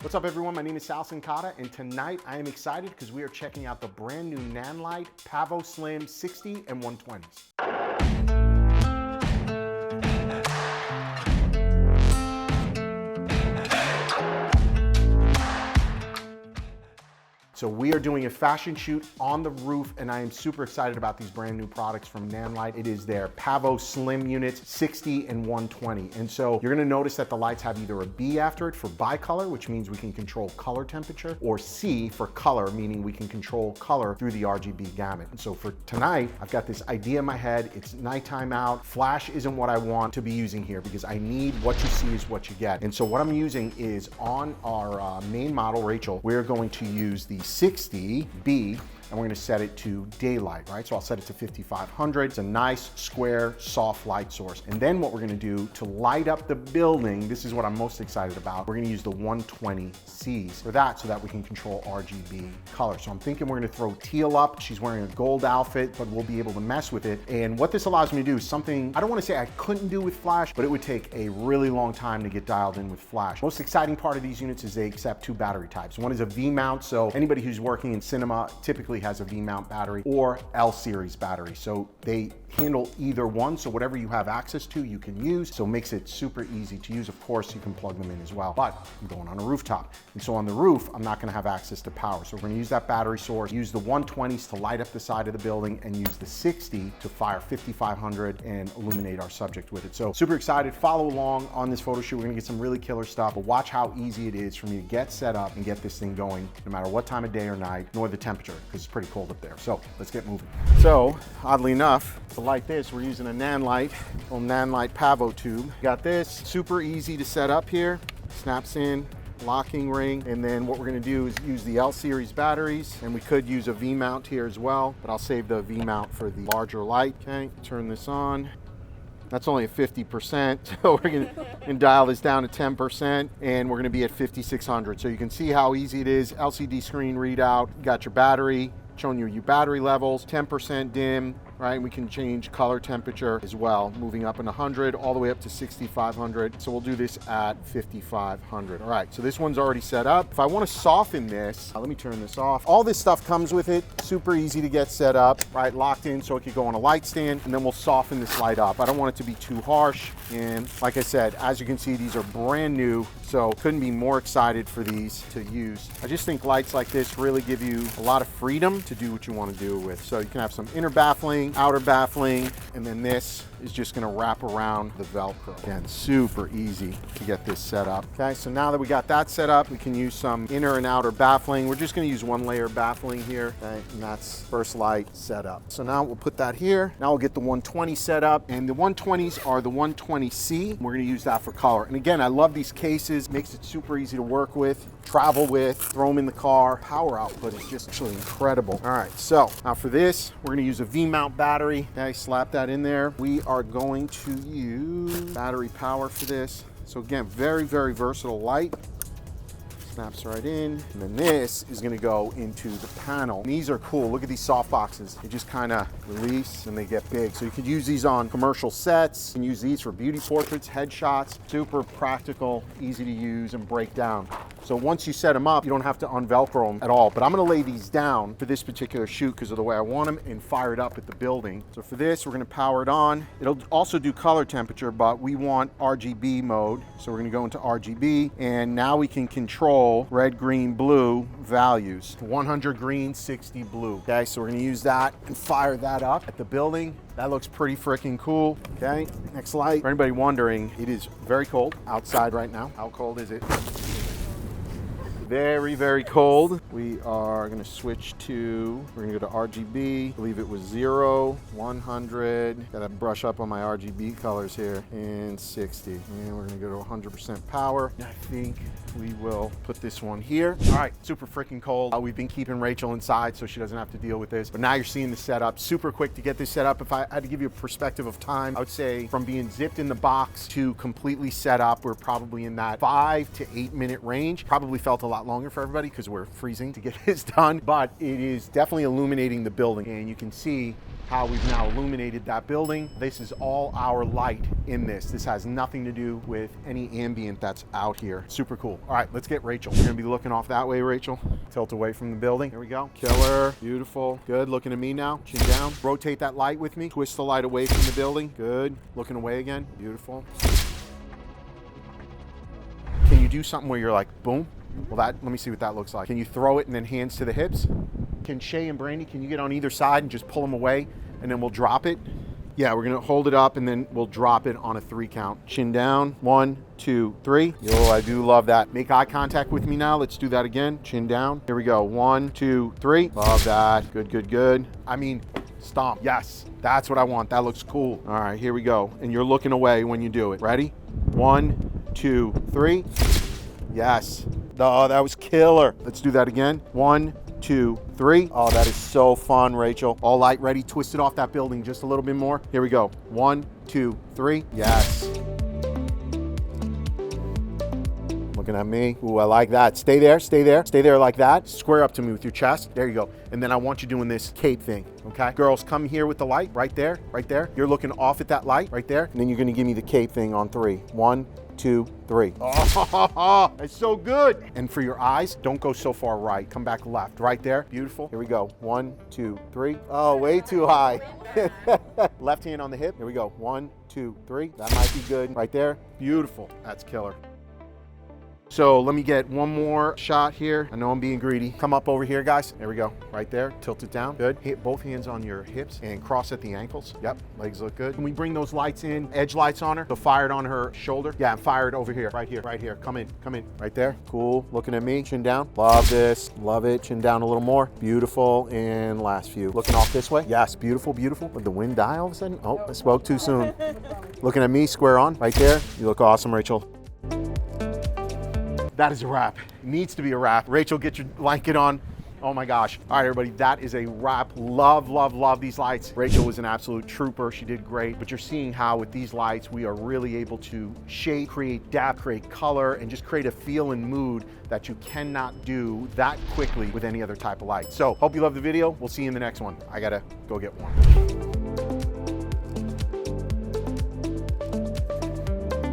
What's up everyone, my name is Sal Sincata, and tonight I am excited because we are checking out the brand new Nanlite Pavo Slim 60 and 120s. So we are doing a fashion shoot on the roof, and I am super excited about these brand new products from Nanlite. It is their Pavo Slim units, 60 and 120. And so you're gonna notice that the lights have either a B after it for bicolor, which means we can control color temperature, or C for color, meaning we can control color through the RGB gamut. And so for tonight, I've got this idea in my head. It's nighttime out. Flash isn't what I want to be using here because I need what you see is what you get. And so what I'm using is on our main model, Rachel, we're going to use the 60B, and we're gonna set it to daylight, right? So I'll set it to 5500. It's a nice, square, soft light source. And then what we're gonna do to light up the building, this is what I'm most excited about, we're gonna use the 120Cs for that so that we can control RGB color. So I'm thinking we're gonna throw teal up. She's wearing a gold outfit, but we'll be able to mess with it. And what this allows me to do is something, I don't wanna say I couldn't do with Flash, but it would take a really long time to get dialed in with Flash. Most exciting part of these units is they accept two battery types. One is a V-mount, so anybody who's working in cinema typically has a V-mount battery or L-series battery. So they handle either one, so whatever you have access to, you can use. So it makes it super easy to use. Of course, you can plug them in as well, but I'm going on a rooftop. And so on the roof, I'm not gonna have access to power. So we're gonna use that battery source, use the 120s to light up the side of the building, and use the 60 to fire 5500 and illuminate our subject with it. So super excited, follow along on this photo shoot. We're gonna get some really killer stuff, but watch how easy it is for me to get set up and get this thing going, no matter what time of day or night, nor the temperature, because it's pretty cold up there. So let's get moving. So oddly enough, to light this, we're using a Nanlite, little Nanlite Pavo tube. Got this, super easy to set up here. Snaps in, locking ring, and then what we're gonna do is use the L-series batteries, and we could use a V-mount here as well, but I'll save the V-mount for the larger light. Okay, turn this on. That's only at 50%, so we're gonna dial this down to 10%, and we're gonna be at 5600. So you can see how easy it is. LCD screen readout, you got your battery, showing you your battery levels, 10% dim, right? We can change color temperature as well, moving up in 100 all the way up to 6500. So we'll do this at 5500. All right, so this one's already set up. If I want to soften this, let me turn this off. All this stuff comes with it, super easy to get set up, right? Locked in so it could go on a light stand, and then we'll soften this light up. I don't want it to be too harsh. And like I said, as you can see, these are brand new, so couldn't be more excited for these to use. I just think lights like this really give you a lot of freedom to do what you want to do with. So you can have some inner baffling, outer baffling, and then this is just gonna wrap around the Velcro. Again, super easy to get this set up. Okay, so now that we got that set up, we can use some inner and outer baffling. We're just gonna use one layer baffling here, okay, and that's first light set up. So now we'll put that here. Now we'll get the 120 set up, and the 120s are the 120C. We're gonna use that for color. And again, I love these cases, makes it super easy to work with, travel with, throw them in the car. Power output is just actually incredible. All right, so now for this, we're gonna use a V-mount battery. Okay, slap that in there. We are going to use battery power for this. So again, very, very versatile light. Snaps right in, and then this is going to go into the panel. And these are cool. Look at these soft boxes. They just kind of release and they get big. So you could use these on commercial sets. You can use these for beauty portraits, headshots. Super practical, easy to use and break down. So once you set them up, you don't have to unvelcro them at all. But I'm going to lay these down for this particular shoot because of the way I want them, and fire it up at the building. So for this, we're going to power it on. It'll also do color temperature, but we want RGB mode. So we're going to go into RGB, and now we can control red, green, blue values. 100 green, 60 blue. Okay, so we're gonna use that and fire that up at the building. That looks pretty freaking cool. Okay, next light. For anybody wondering, it is very cold outside right now. How cold is it? Very, very cold. We are gonna switch to, we're gonna go to RGB. I believe it was 0, 100. Gotta brush up on my RGB colors here, and 60. And we're gonna go to 100% power. I think we will put this one here. All right, super freaking cold. We've been keeping Rachel inside so she doesn't have to deal with this, but now you're seeing the setup. Super quick to get this set up. If I had to give you a perspective of time, I would say from being zipped in the box to completely set up, we're probably in that 5 to 8 minute range. Probably felt a lot lot longer for everybody because we're freezing to get this done, but it is definitely illuminating the building, and you can see how we've now illuminated that building. This is all our light in this. This has nothing to do with any ambient that's out here. Super cool. All right, let's get Rachel. You're gonna be looking off that way, Rachel. Tilt away from the building. Here we go. Killer, beautiful. Good, looking at me now. Chin down. Rotate that light with me. Twist the light away from the building. Good, looking away again. Beautiful. Can you do something where you're like, boom? Well, let me see what that looks like. Can you throw it and then hands to the hips? Can Shay and Brandy, can you get on either side and just pull them away and then we'll drop it? Yeah, we're gonna hold it up and then we'll drop it on a 3 count. Chin down, 1, 2, 3. Yo, I do love that. Make eye contact with me now. Let's do that again. Chin down. Here we go. 1, 2, 3. Love that. Good, good, good. I mean, stomp. Yes, that's what I want. That looks cool. All right, here we go. And you're looking away when you do it. Ready? 1, 2, 3. Yes. Oh, that was killer. Let's do that again. 1, 2, 3. Oh, that is so fun, Rachel. All light ready. Twist it off that building just a little bit more. Here we go. 1, 2, 3. Yes. Looking at me. Ooh, I like that. Stay there, stay there. Stay there like that. Square up to me with your chest. There you go. And then I want you doing this cape thing, okay? Girls, come here with the light. Right there, right there. You're looking off at that light right there. And then you're gonna give me the cape thing on 3. 1, 2, 3. Oh, it's so good. And for your eyes, don't go so far right. Come back left. Right there. Beautiful. Here we go. 1, 2, 3. Oh, way too high. Left hand on the hip. Here we go. 1, 2, 3. That might be good. Right there. Beautiful. That's killer. So let me get one more shot here. I know I'm being greedy. Come up over here, guys. There we go. Right there. Tilt it down. Good. Hit both hands on your hips and cross at the ankles. Yep. Legs look good. Can we bring those lights in? Edge lights on her. So fired on her shoulder. Yeah, and fired over here. Right here. Right here. Come in. Come in. Right there. Cool. Looking at me. Chin down. Love this. Love it. Chin down a little more. Beautiful. And last few. Looking off this way. Yes. Beautiful. Beautiful. Did the wind die all of a sudden? Oh, I spoke too soon. Looking at me. Square on. Right there. You look awesome, Rachel. That is a wrap. It needs to be a wrap. Rachel, get your blanket on. Oh my gosh. All right, everybody, that is a wrap. Love, love, love these lights. Rachel was an absolute trooper. She did great. But you're seeing how with these lights, we are really able to shape, create depth, create color, and just create a feel and mood that you cannot do that quickly with any other type of light. So hope you love the video. We'll see you in the next one. I gotta go get one.